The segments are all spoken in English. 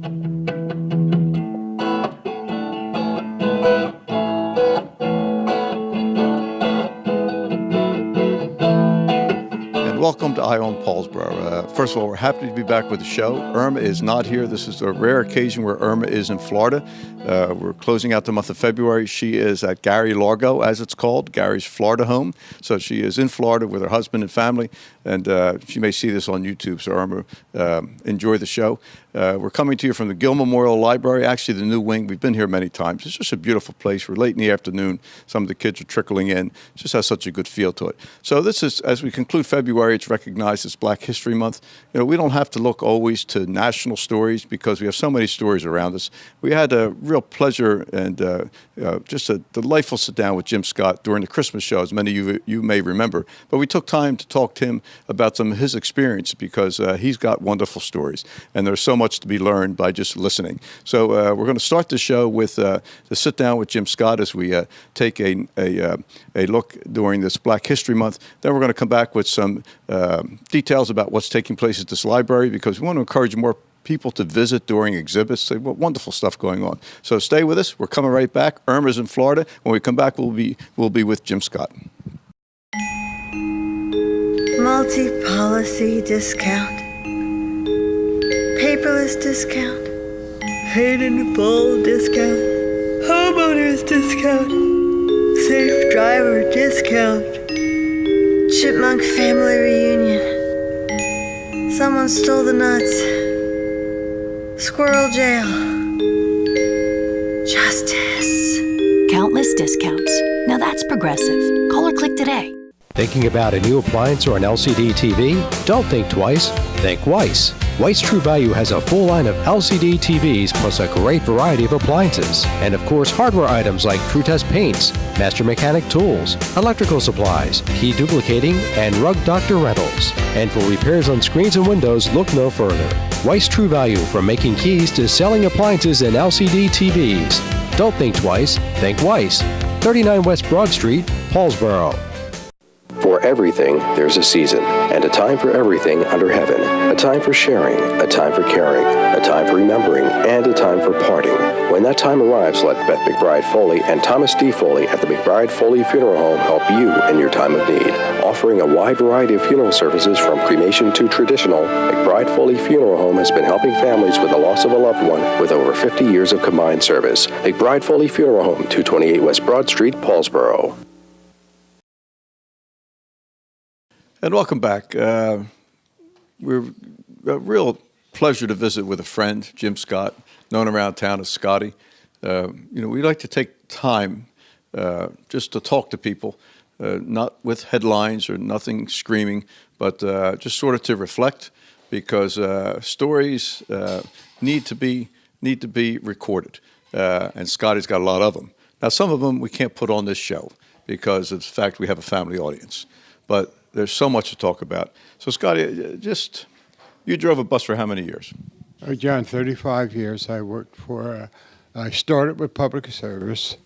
Welcome to Eye on Paulsboro. First of all, we're happy to be back with the show. Irma is not here. This is a rare occasion where Irma is in Florida. We're closing out the month of February. She is at Gary Largo, as it's called, Gary's Florida home. So she is in Florida with her husband and family, and she may see this on YouTube. So Irma, enjoy the show. We're coming to you from the Gill Memorial Library, actually the new wing. We've been here many times. It's just a beautiful place. We're late in the afternoon. Some of the kids are trickling in. It just has such a good feel to it. So this is, as we conclude February, it's recognized as Black History Month. You know, we don't have to look always to national stories because we have so many stories around us. We had a real pleasure and just a delightful sit down with Jim Scott during the Christmas show, as many of you may remember. But we took time to talk to him about some of his experience because he's got wonderful stories, and there's so much to be learned by just listening. So we're going to start the show with the sit down with Jim Scott as we take a look during this Black History Month. Then we're going to come back with some details about what's taking place at this library because we want to encourage more people to visit during exhibits. Say, what wonderful stuff going on. So stay with us. We're coming right back. Irma's in Florida. When we come back, we'll be with Jim Scott. Multi-policy discount. Paperless discount. Paid in full discount. Homeowners discount. Safe driver discount. Chipmunk family reunion. Someone stole the nuts. Squirrel jail. Justice. Countless discounts. Now that's progressive. Call or click today. Thinking about a new appliance or an LCD TV? Don't think twice. Think Weiss. Weiss True Value has a full line of LCD TVs plus a great variety of appliances. And of course, hardware items like TrueTest paints, Master Mechanic tools, electrical supplies, key duplicating, and Rug Doctor rentals. And for repairs on screens and windows, look no further. Weiss True Value, from making keys to selling appliances and LCD TVs. Don't think twice. Think Weiss. 39 West Broad Street, Paulsboro. For everything, there's a season, and a time for everything under heaven. A time for sharing, a time for caring, a time for remembering, and a time for parting. When that time arrives, let Beth McBride Foley and Thomas D. Foley at the McBride Foley Funeral Home help you in your time of need. Offering a wide variety of funeral services from cremation to traditional, McBride Foley Funeral Home has been helping families with the loss of a loved one with over 50 years of combined service. McBride Foley Funeral Home, 228 West Broad Street, Paulsboro. And welcome back. We're a real pleasure to visit with a friend, Jim Scott, known around town as Scotty. We like to take time just to talk to people, not with headlines or nothing screaming, but just sort of to reflect, because stories need to be recorded, and Scotty's got a lot of them. Now, some of them we can't put on this show because of the fact we have a family audience, but there's so much to talk about. So, Scotty, you drove a bus for how many years? John, 35 years. I worked I started with public service,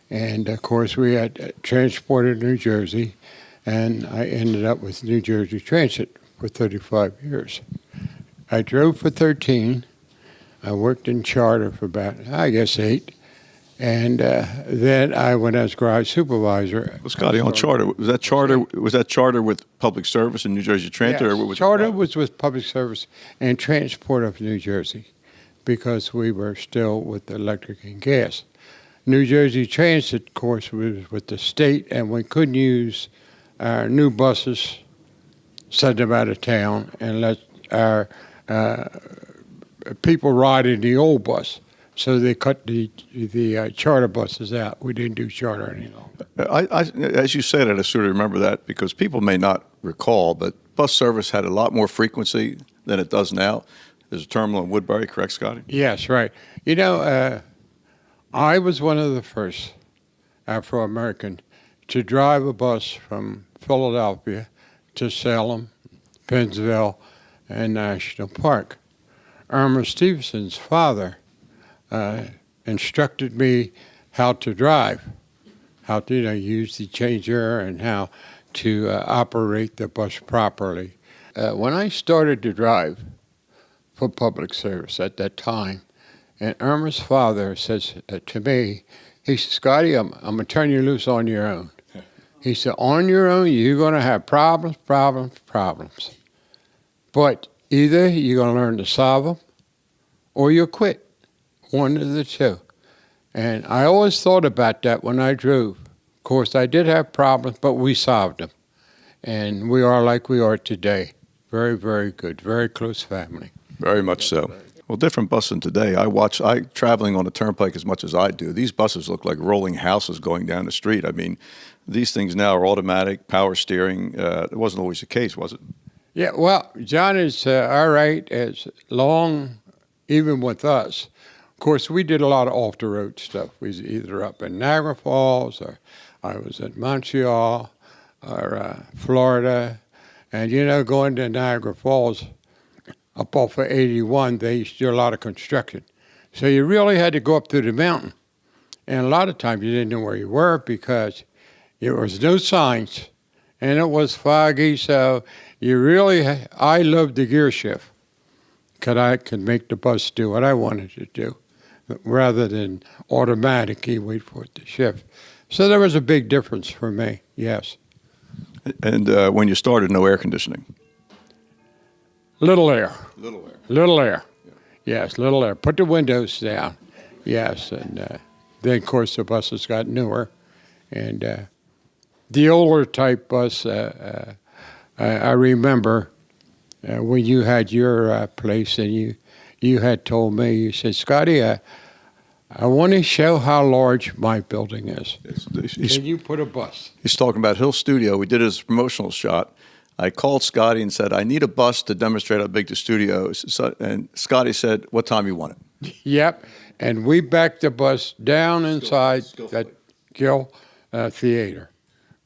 and of course we had transported New Jersey, and I ended up with New Jersey Transit for 35 years. I drove for 13. I worked in charter for about, 8. And then I went as garage supervisor. Well, Scotty, on charter, was that charter with public service in New Jersey Transit? Yes, or was charter was with public service and transport of New Jersey, because we were still with electric and gas. New Jersey Transit, of course, was with the state, and we couldn't use our new buses, send them out of town, and let our people ride in the old bus. So they cut the charter buses out. We didn't do charter any longer. As you said it, I sort of remember that because people may not recall, but bus service had a lot more frequency than it does now. There's a terminal in Woodbury, correct, Scotty? Yes, right. I was one of the first Afro-American to drive a bus from Philadelphia to Salem, Pennsville, and National Park. Irma Stevenson's father instructed me how to drive, how to use the changer and how to operate the bus properly. When I started to drive for public service at that time, And Irma's father says to me, he said, Scotty, I'm going to turn you loose on your own. He said, on your own, you're going to have problems. But either you're going to learn to solve them or you'll quit. One of the two. And I always thought about that when I drove. Of course, I did have problems, but we solved them. And we are like we are today. Very, very good. Very close family. Very much so. Well, different bus than today. I traveling on the turnpike as much as I do. These buses look like rolling houses going down the street. I mean, these things now are automatic, power steering. It wasn't always the case, was it? Yeah, well, John is all right as long, even with us. Of course, we did a lot of off-the-road stuff. We was either up in Niagara Falls, or I was in Montreal, or Florida. And, going to Niagara Falls, up off of 81, they used to do a lot of construction. So you really had to go up through the mountain. And a lot of times you didn't know where you were because there was no signs. And it was foggy, so I loved the gear shift. Because I could make the bus do what I wanted to do, rather than automatically wait for it to shift. So there was a big difference for me, yes. And when you started, no air conditioning? Little air. Little air. Yeah. Yes, little air. Put the windows down. Yes, and then, of course, the buses got newer. And the older type bus, I remember when you had your place and you had told me, you said, Scotty, I want to show how large my building is. Can you put a bus? He's talking about Hill Studio. We did his promotional shot. I called Scotty and said, I need a bus to demonstrate how big the studio is. And Scotty said, what time you want it? Yep. And we backed the bus down inside that Gill Theater.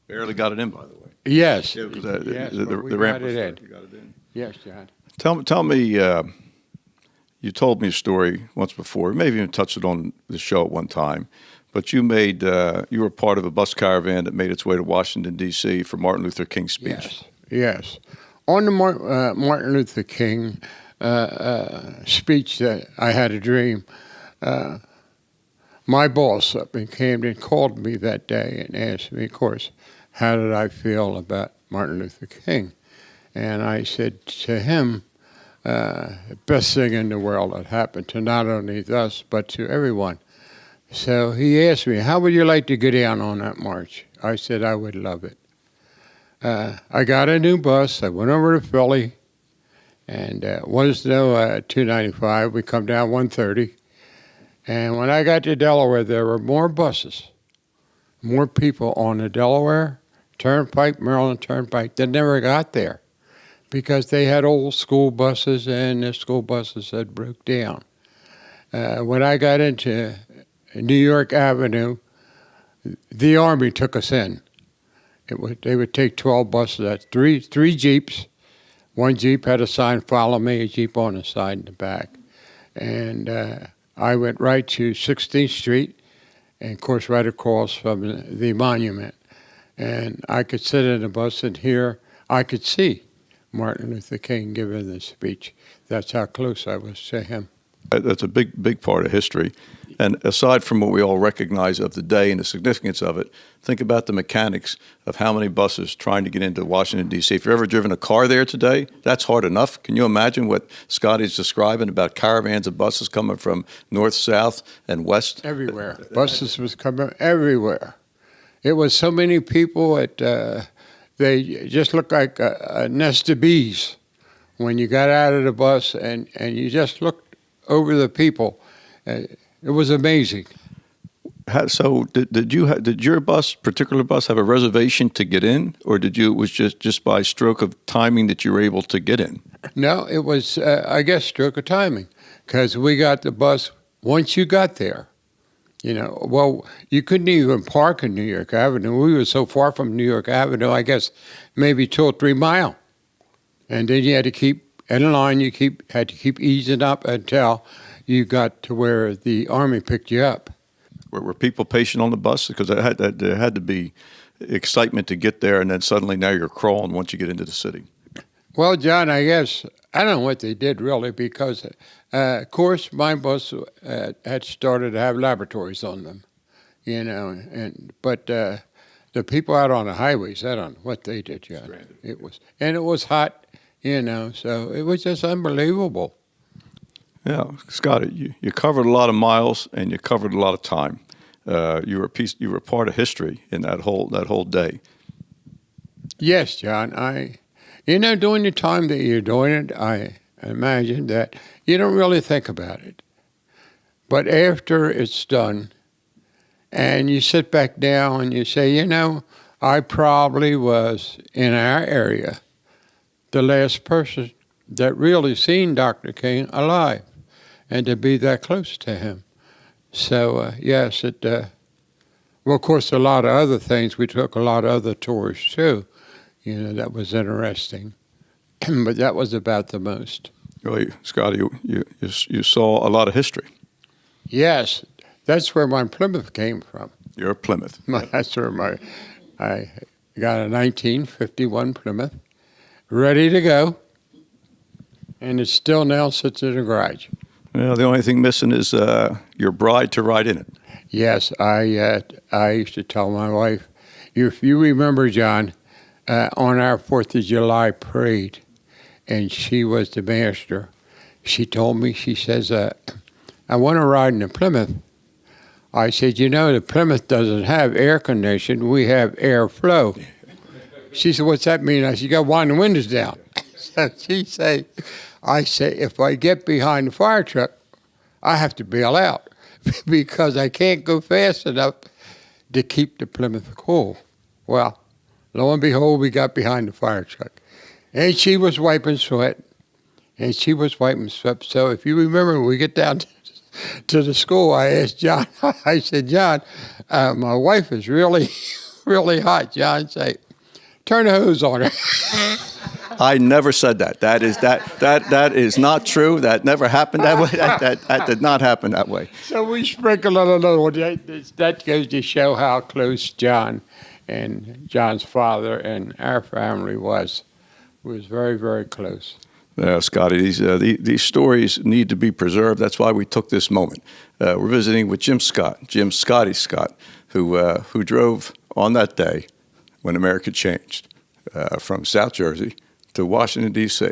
Barely got it in, by the way. Yes. Yeah, because the ramp was got it in. you got it in. Yes, John. Tell me, you told me a story once before. You maybe even touched it on the show at one time. But you were part of a bus caravan that made its way to Washington, D.C. for Martin Luther King's speech. Yes. On the Martin Luther King speech that I had a dream, my boss up in Camden called me that day and asked me, of course, how did I feel about Martin Luther King? And I said to him, the best thing in the world that happened to not only us, but to everyone. So he asked me, how would you like to get down on that march? I said, I would love it. I got a new bus. I went over to Philly, and was no 295. We come down 130. And when I got to Delaware, there were more buses, more people on the Delaware Turnpike, Maryland Turnpike, that never got there because they had old school buses and the school buses had broke down. When I got into New York Avenue, the Army took us in. They would take 12 buses, that's three Jeeps. One Jeep had a sign, follow me, a Jeep on the side and the back. And I went right to 16th Street, and of course right across from the monument. And I could sit in the bus and hear, I could see Martin Luther King giving the speech. That's how close I was to him. That's a big part of history. And aside from what we all recognize of the day and the significance of it, think about the mechanics of how many buses trying to get into Washington, D.C. If you've ever driven a car there today, that's hard enough. Can you imagine what Scotty's describing about caravans of buses coming from north, south, and west? Everywhere. Buses was coming everywhere. It was so many people that they just looked like a nest of bees when you got out of the bus and you just looked over the people. It was amazing. So did your particular bus have a reservation to get in, or it was just by stroke of timing that you were able to get in? No, it was, I guess, stroke of timing, because we got the bus once you got there. Well, you couldn't even park in New York Avenue. We were so far from New York Avenue, I guess maybe 2 or 3 miles. And then you had to keep in line, had to keep easing up until you got to where the Army picked you up. Were people patient on the bus? Because there had to be excitement to get there, and then suddenly now you're crawling once you get into the city. Well, John, I guess I don't know what they did really, because, of course, my bus had started to have laboratories on them, but the people out on the highways, I don't know what they did, John. It was hot, so it was just unbelievable. Yeah, Scotty, you covered a lot of miles and you covered a lot of time. You were part of history in that whole day. Yes, John. During the time that you're doing it, I imagine that you don't really think about it. But after it's done, and you sit back down and you say, I probably was in our area the last person that really seen Dr. King alive, and to be that close to him. So, yes, well, of course, a lot of other things. We took a lot of other tours, too. That was interesting. But that was about the most. Really, Scotty, you saw a lot of history. Yes, that's where my Plymouth came from. You're Plymouth. That's where I got a 1951 Plymouth, ready to go, and it still now sits in the garage. Well, the only thing missing is your bride to ride in it. Yes, I used to tell my wife, if you remember, John, on our 4th of July parade, and she was the master, she told me, she says, I want to ride in the Plymouth. I said, the Plymouth doesn't have air conditioning, we have airflow. She said, what's that mean? I said, you got to wind the windows down. So I say, if I get behind the fire truck, I have to bail out because I can't go fast enough to keep the Plymouth cool. Well, lo and behold, we got behind the fire truck. And she was wiping sweat. So if you remember, when we get down to the school, I asked John, I said, John, my wife is really, really hot. John said, turn the hose on her. I never said that. That is not true. That never happened that way. That did not happen that way. So we sprinkled a little. That goes to show how close John and John's father and our family was very, very close. Yeah, Scotty, these stories need to be preserved. That's why we took this moment. We're visiting with Jim Scotty Scott, who drove on that day when America changed from South Jersey to Washington, D.C.,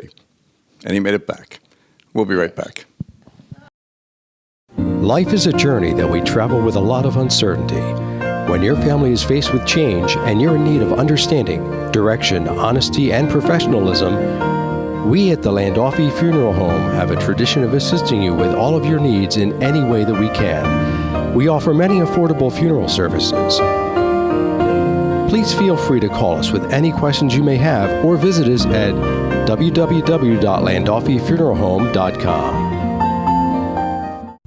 and he made it back. We'll be right back. Life is a journey that we travel with a lot of uncertainty. When your family is faced with change and you're in need of understanding, direction, honesty, and professionalism, we at the Landolfi Funeral Home have a tradition of assisting you with all of your needs in any way that we can. We offer many affordable funeral services. Please feel free to call us with any questions you may have or visit us at www.landolfifuneralhome.com.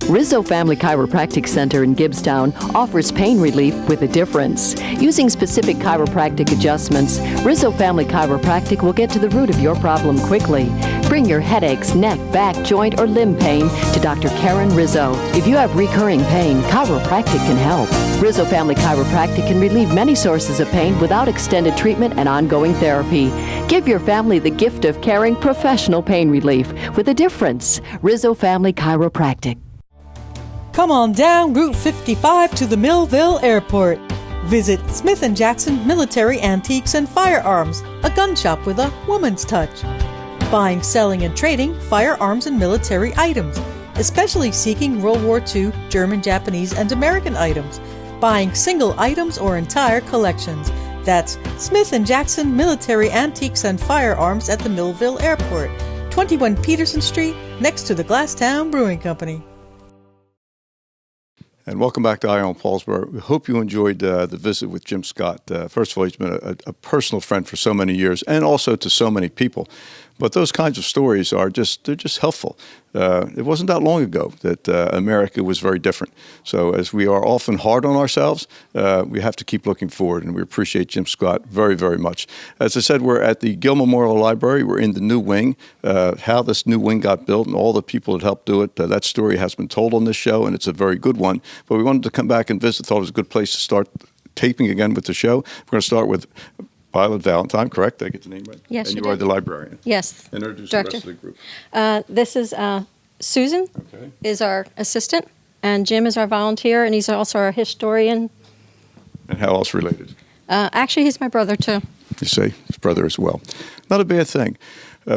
Rizzo Family Chiropractic Center in Gibbstown offers pain relief with a difference. Using specific chiropractic adjustments, Rizzo Family Chiropractic will get to the root of your problem quickly. Bring your headaches, neck, back, joint, or limb pain to Dr. Karen Rizzo. If you have recurring pain, chiropractic can help. Rizzo Family Chiropractic can relieve many sources of pain without extended treatment and ongoing therapy. Give your family the gift of caring professional pain relief with a difference. Rizzo Family Chiropractic. Come on down Route 55 to the Millville Airport. Visit Smith & Jackson Military Antiques and Firearms, a gun shop with a woman's touch. Buying, selling, and trading firearms and military items, especially seeking World War II, German, Japanese, and American items. Buying single items or entire collections. That's Smith & Jackson Military Antiques and Firearms at the Millville Airport, 21 Peterson Street, next to the Glasstown Brewing Company. And welcome back to Eye on Paulsboro. We hope you enjoyed the visit with Jim Scott. First of all, he's been a personal friend for so many years and also to so many people. But those kinds of stories they're just helpful. It wasn't that long ago that America was very different. So as we are often hard on ourselves, we have to keep looking forward, and we appreciate Jim Scott very, very much. As I said, we're at the Gill Memorial Library. We're in the new wing. How this new wing got built and all the people that helped do it, that story has been told on this show, and it's a very good one. But we wanted to come back and visit. Thought it was a good place to start taping again with the show. We're going to start with Violet Valentine, correct? Did I get the name right? Yes, and you you are did. the librarian. Yes. Introduce Director. the rest of the group. This is Susan, Okay. is our assistant, and Jim is our volunteer, and he's also our historian. And how else related? Actually, he's my brother, too. You say his brother as well. Not a bad thing.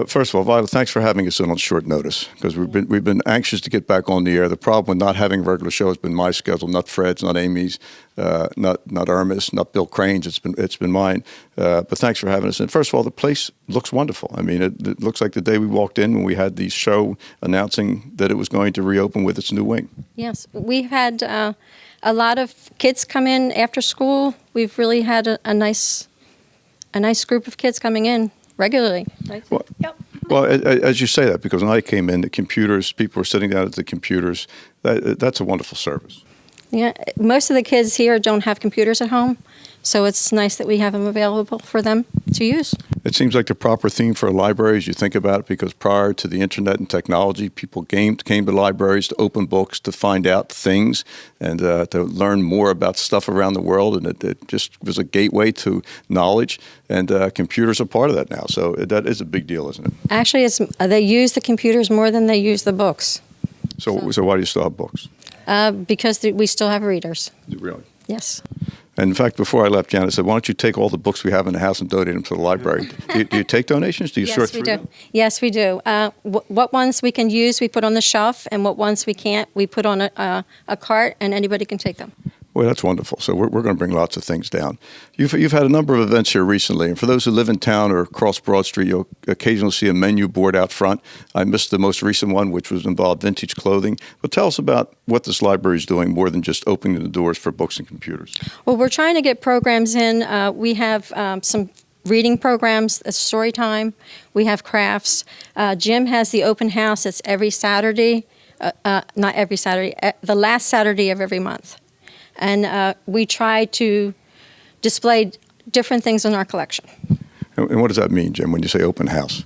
First of all, Violet, thanks for having us in on short notice because we've been anxious to get back on the air. The problem with not having a regular show has been my schedule, not Fred's, not Amy's, not Irma's, not Bill Crane's. It's been mine. But thanks for having us. And first of all, the place looks wonderful. I mean, it looks like the day we walked in when we had the show announcing that it was going to reopen with its new wing. Yes, we've had a lot of kids come in after school. We've really had a nice group of kids coming in regularly. Right? Well, Yep. Well, as you say that, because when I came in, the computers, people were sitting down at the computers. That's a wonderful service. Yeah, most of the kids here don't have computers at home, so it's nice that we have them available for them to use. It seems like the proper theme for a library as you think about it, because prior to the internet and technology, people came to libraries to open books, to find out things, and to learn more about stuff around the world, and it just was a gateway to knowledge, and computers are part of that now, so that is a big deal, isn't it? Actually, they use the computers more than they use the books. So why do you still have books? Because we still have readers. Really? Yes. And in fact, before I left, Janet said, why don't you take all the books we have in the house and donate them to the library? Do you take donations? Do you sort through them? Yes, we do. What ones we can use, we put on the shelf, and what ones we can't, we put on a cart, and anybody can take them. Well, that's wonderful. So we're going to bring lots of things down. You've had a number of events here recently, and for those who live in town or across Broad Street, you'll occasionally see a menu board out front. I missed the most recent one, which was involved vintage clothing. But tell us about what this library is doing more than just opening the doors for books and computers. Well, we're trying to get programs in. We have some reading programs, a story time. We have crafts. Jim has the open house. It's every Saturday, not every Saturday, the last Saturday of every month. And we try to display different things in our collection. And what does that mean, Jim, when you say open house?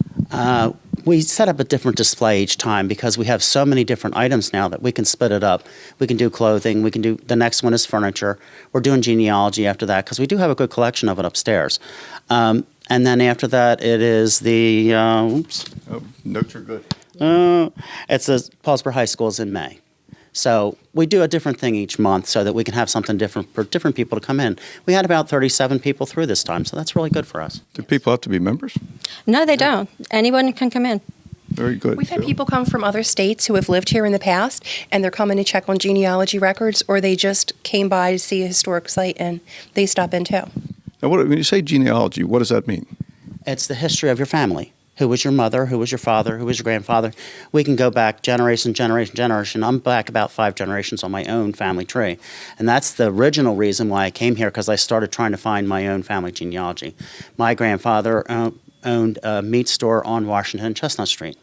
We set up a different display each time because we have so many different items now that we can split it up. We can do clothing. We can do the next one is furniture. We're doing genealogy after that because we do have a good collection of it upstairs. And then after that, it is the Notes are good. it's the Paulsboro High School's in May. So we do a different thing each month so that we can have something different for different people to come in. We had about 37 people through this time, so that's really good for us. Do people have to be members? No, they don't. Anyone can come in. Very good. We've had people come from other states who have lived here in the past, and they're coming to check on genealogy records, or they just came by to see a historic site, and they stop in too. Now, when you say genealogy, what does that mean? It's the history of your family. Who was your mother? Who was your father? Who was your grandfather? We can go back generation. I'm back about 5 generations on my own family tree. And that's the original reason why I came here, because I started trying to find my own family genealogy. My grandfather owned a meat store on Washington, Chestnut Street.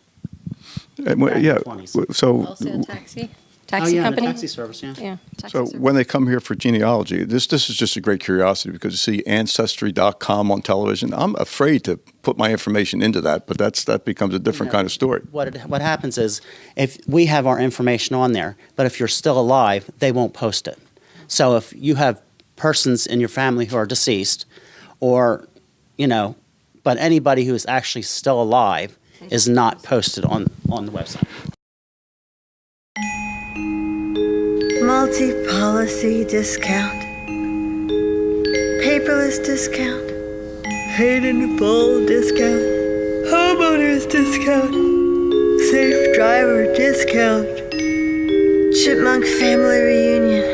So Also a taxi the company. taxi service, yeah. Yeah. Taxi So service. when they come here for genealogy, this is just a great curiosity because you see Ancestry.com on television. I'm afraid to put my information into that, but that becomes a different kind of story. What happens is if we have our information on there, but if you're still alive, they won't post it. So if you have persons in your family who are deceased or, but anybody who is actually still alive is not posted on the website. Multi-policy discount. Paperless discount. Paid in full discount. Homeowners discount. Safe driver discount. Chipmunk family reunion.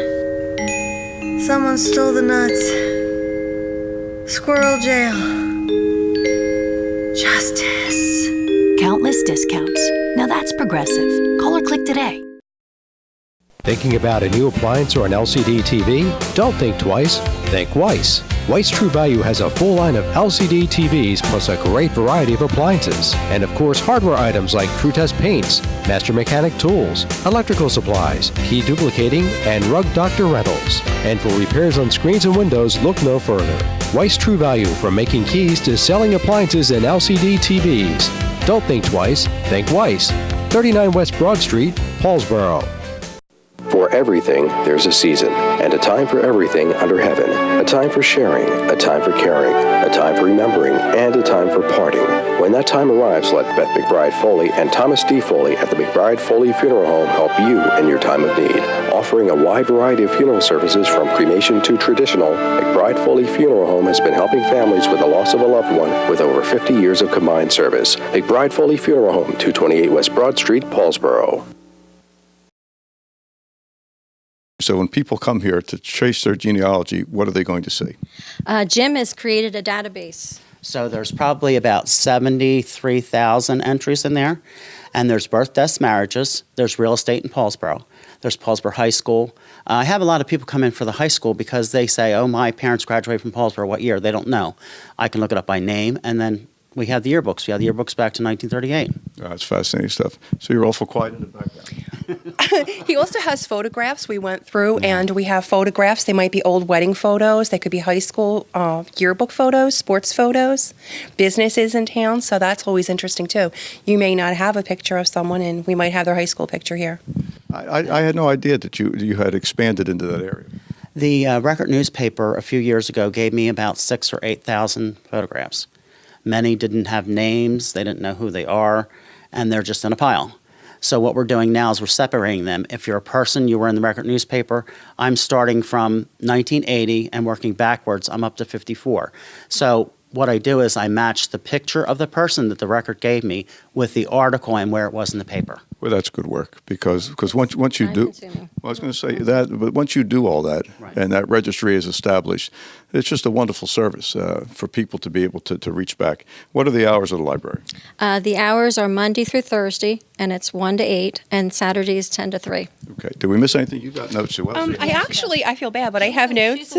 Someone stole the nuts. Squirrel jail. Justice. Countless discounts. Now that's progressive. Call or click today. Thinking about a new appliance or an LCD TV? Don't think twice, think Weiss. Weiss True Value has a full line of LCD TVs plus a great variety of appliances. And of course, hardware items like True Test paints, Master Mechanic tools, electrical supplies, key duplicating, and Rug Doctor rentals. And for repairs on screens and windows, look no further. Weiss True Value, from making keys to selling appliances and LCD TVs. Don't think twice, think Weiss. 39 West Broad Street, Paulsboro. For everything, there's a season, and a time for everything under heaven. A time for sharing, a time for caring, a time for remembering, and a time for parting. When that time arrives, let Beth McBride Foley and Thomas D. Foley at the McBride Foley Funeral Home help you in your time of need. Offering a wide variety of funeral services from cremation to traditional, McBride Foley Funeral Home has been helping families with the loss of a loved one with over 50 years of combined service. McBride Foley Funeral Home, 228 West Broad Street, Paulsboro. So when people come here to trace their genealogy, what are they going to see? Jim has created a database. So there's probably about 73,000 entries in there. And there's birth, deaths, marriages. There's real estate in Paulsboro. There's Paulsboro High School. I have a lot of people come in for the high school because they say, oh, my parents graduated from Paulsboro. What year? They don't know. I can look it up by name. And then we have the yearbooks. We have the yearbooks back to 1938. That's fascinating stuff. So you're awful quiet in the background. He also has photographs we went through, and we have photographs. They might be old wedding photos. They could be high school yearbook photos, sports photos, businesses in town. So that's always interesting, too. You may not have a picture of someone, and we might have their high school picture here. I had no idea that you had expanded into that area. The Record newspaper a few years ago gave me about 6,000 or 8,000 photographs. Many didn't have names. They didn't know who they are, and they're just in a pile. So what we're doing now is we're separating them. If you're a person, you were in the Record newspaper, I'm starting from 1980 and working backwards. I'm up to 54. So what I do is I match the picture of the person that the Record gave me with the article and where it was in the paper. Well, that's good work because once you do, well, I was going to say that, but once you do all that and that registry is established, it's just a wonderful service for people to be able to reach back. What are the hours of the library? The hours are Monday through Thursday, and it's 1 to 8, and Saturday is 10 to 3. Okay. Did we miss anything? You got notes, Sue? I feel bad, but I have notes.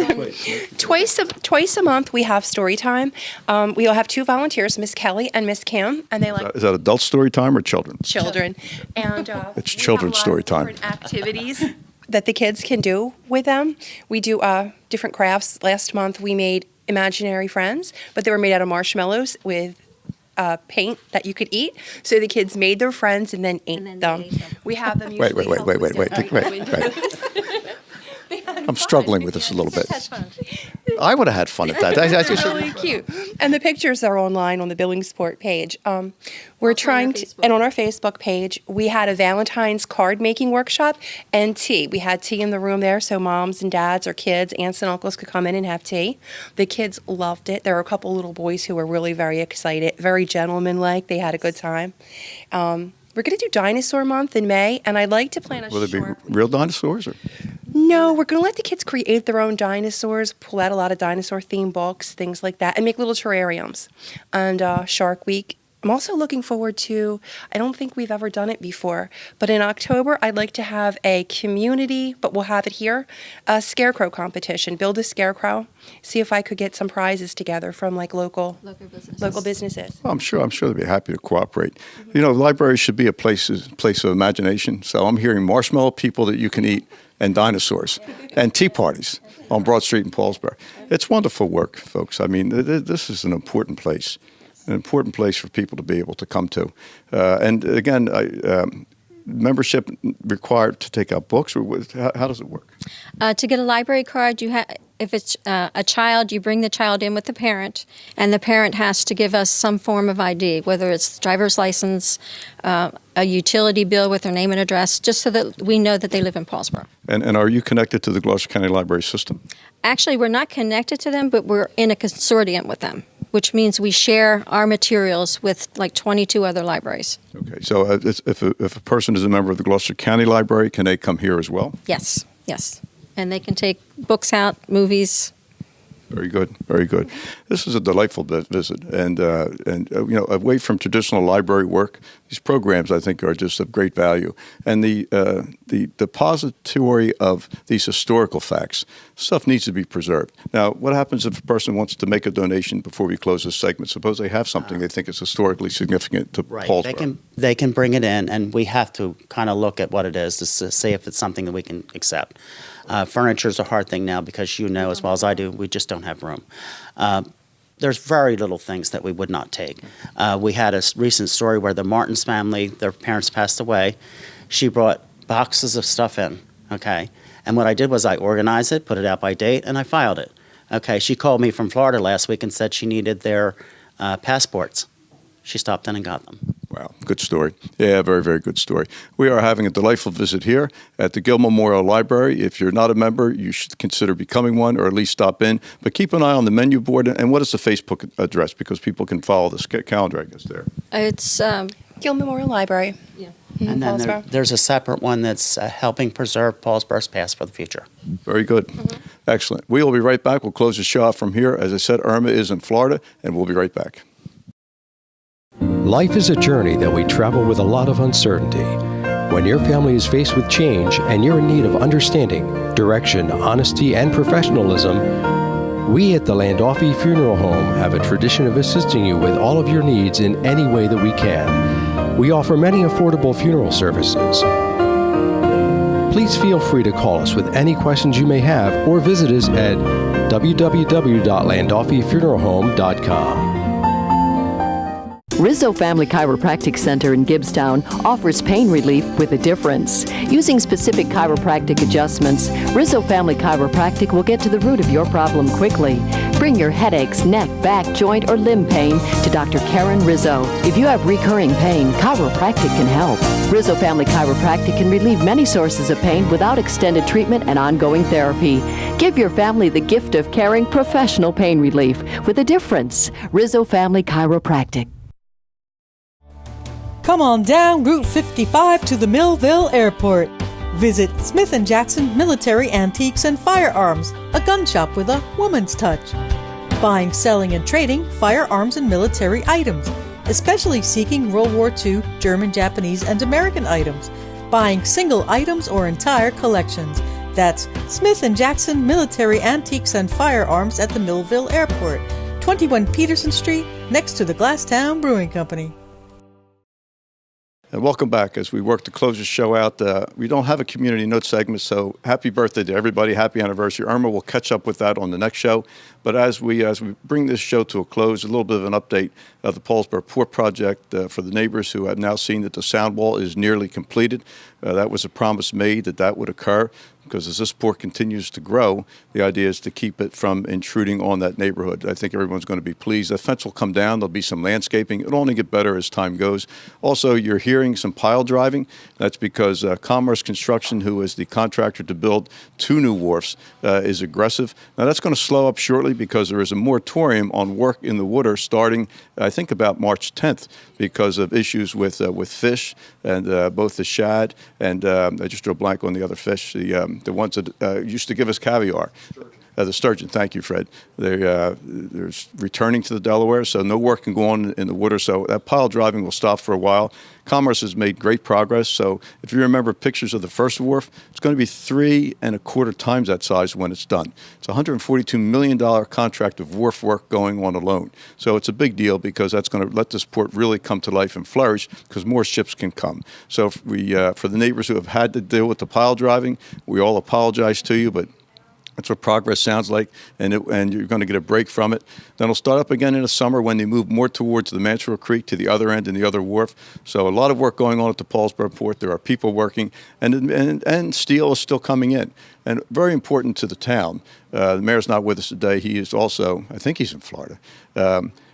Twice a month we have story time. We'll have two volunteers, Miss Kelly and Miss Kim, and they like Is that adult story time or children? children. And It's children's story time. different activities that the kids can do with them. We do different crafts. Last month we made imaginary friends, but they were made out of marshmallows with paint that you could eat. So the kids made their friends and then ate them. We have them Wait. usually I'm struggling with this a little bit. I would have had fun at that. That's really cute. And the pictures are online on the Billingsport page. We're trying to, and on our Facebook page, we had a Valentine's card making workshop and tea. We had tea in the room there so moms and dads or kids, aunts and uncles could come in and have tea. The kids loved it. There were a couple little boys who were really very excited, very gentlemanlike. They had a good time. We're going to do Dinosaur Month in May, and I'd like to plan a Will it be real dinosaurs? Or? No, we're going to let the kids create their own dinosaurs, pull out a lot of dinosaur-themed books, things like that, and make little terrariums. And Shark Week, I'm also looking forward to, I don't think we've ever done it before, but in October, I'd like to have a community, but we'll have it here, a scarecrow competition. Build a scarecrow, see if I could get some prizes together from like local businesses. Well, I'm sure they'd be happy to cooperate. You know, libraries should be a place of imagination. So I'm hearing marshmallow people that you can eat and dinosaurs and tea parties on Broad Street in Paulsboro. It's wonderful work, folks. I mean, this is an important place for people to be able to come to. And again, membership required to take out books, or how does it work? To get a library card, if it's a child, you bring the child in with the parent, and the parent has to give us some form of ID, whether it's driver's license, a utility bill with their name and address, just so that we know that they live in Paulsboro. And are you connected to the Gloucester County Library System? Actually, we're not connected to them, but we're in a consortium with them, which means we share our materials with like 22 other libraries. Okay, so if a person is a member of the Gloucester County Library, can they come here as well? Yes. And they can take books out, movies. Very good, very good. This is a delightful visit, and you know, away from traditional library work, these programs I think are just of great value. And the depository of these historical facts, stuff needs to be preserved. Now, what happens if a person wants to make a donation before we close this segment? Suppose they have something they think is historically significant to Paulsboro. They can bring it in, and we have to kind of look at what it is to see if it's something that we can accept. Furniture is a hard thing now because you know as well as I do, we just don't have room. There's very little things that we would not take. We had a recent story where the Martins family, their parents passed away. She brought boxes of stuff in Okay. And what I did was I organized it, put it out by date, and I filed it. Okay. She called me from Florida last week and said she needed their passports. She stopped in and got them. Wow, good story. Yeah, very, very good story. We are having a delightful visit here at the Gill Memorial Library. If you're not a member, you should consider becoming one or at least stop in. But keep an eye on the menu board. And what is the Facebook address? Because people can follow this calendar, I guess, there. It's Gill Memorial Library. Yeah. And then Paulsboro. there's a separate one that's helping preserve Paulsboro's past for the future. Very good. Excellent. We will be right back. We'll close the show off from here. As I said, Irma is in Florida, and we'll be right back. Life is a journey that we travel with a lot of uncertainty. When your family is faced with change and you're in need of understanding, direction, honesty, and professionalism, we at the Landolfi Funeral Home have a tradition of assisting you with all of your needs in any way that we can. We offer many affordable funeral services. Please feel free to call us with any questions you may have or visit us at www.landolfifuneralhome.com. Rizzo Family Chiropractic Center in Gibbstown offers pain relief with a difference. Using specific chiropractic adjustments, Rizzo Family Chiropractic will get to the root of your problem quickly. Bring your headaches, neck, back, joint, or limb pain to Dr. Karen Rizzo. If you have recurring pain, chiropractic can help. Rizzo Family Chiropractic can relieve many sources of pain without extended treatment and ongoing therapy. Give your family the gift of caring professional pain relief with a difference. Rizzo Family Chiropractic. Come on down Route 55 to the Millville Airport. Visit Smith & Jackson Military Antiques and Firearms, a gun shop with a woman's touch. Buying, selling, and trading firearms and military items, especially seeking World War II, German, Japanese, and American items. Buying single items or entire collections. That's Smith & Jackson Military Antiques and Firearms at the Millville Airport, 21 Peterson Street, next to the Glasstown Brewing Company. And welcome back. As we work to close the show out, we don't have a community note segment, so happy birthday to everybody. Happy anniversary. Irma will catch up with that on the next show. But as we bring this show to a close, a little bit of an update of the Paulsboro Port Project for the neighbors who have now seen that the sound wall is nearly completed. That was a promise made that would occur, because as this port continues to grow, the idea is to keep it from intruding on that neighborhood. I think everyone's going to be pleased. The fence will come down. There'll be some landscaping. It'll only get better as time goes. Also, you're hearing some pile driving. That's because Commerce Construction, who is the contractor to build 2 new wharfs, is aggressive. Now, that's going to slow up shortly because there is a moratorium on work in the water starting, I think, about March 10th because of issues with fish and both the shad and I just drew a blank on the other fish, the ones that used to give us caviar. The sturgeon, thank you, Fred. They're returning to the Delaware, so no work can go on in the water, so that pile driving will stop for a while. Commerce has made great progress, so if you remember pictures of the first wharf, it's going to be 3.25 times that size when it's done. It's a $142 million contract of wharf work going on alone. So it's a big deal because that's going to let this port really come to life and flourish because more ships can come. So for the neighbors who have had to deal with the pile driving, we all apologize to you, but that's what progress sounds like, and you're going to get a break from it. Then it'll start up again in the summer when they move more towards the Mansfield Creek to the other end and the other wharf. So a lot of work going on at the Paulsboro Port. There are people working, and steel is still coming in. And very important to the town, the mayor's not with us today. He is also, I think he's in Florida,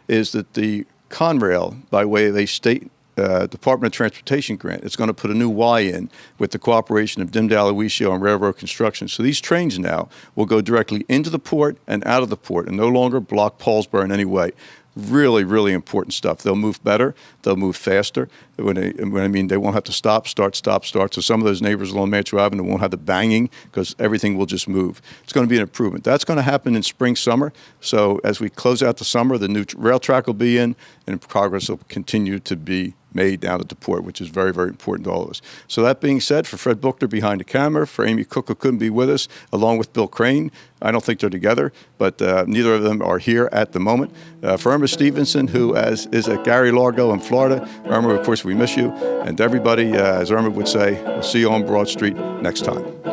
is that the Conrail, by way of a state Department of Transportation grant. It's going to put a new Y in with the cooperation of Dimdale, Aloysius, and Railroad Construction. So these trains now will go directly into the port and out of the port and no longer block Paulsboro in any way. Really, really important stuff. They'll move better. They'll move faster. When I mean they won't have to stop, start. So some of those neighbors along Mansfield Avenue won't have the banging because everything will just move. It's going to be an improvement. That's going to happen in spring, summer. So as we close out the summer, the new rail track will be in, and progress will continue to be made down at the port, which is very, very important to all of us. So that being said, for Fred Buchner behind the camera, for Amy Cook, who couldn't be with us, along with Bill Crane, I don't think they're together, but neither of them are here at the moment. For Irma Stevenson, who is at Gary Largo in Florida, Irma, of course, we miss you. And everybody, as Irma would say, we'll see you on Broad Street next time.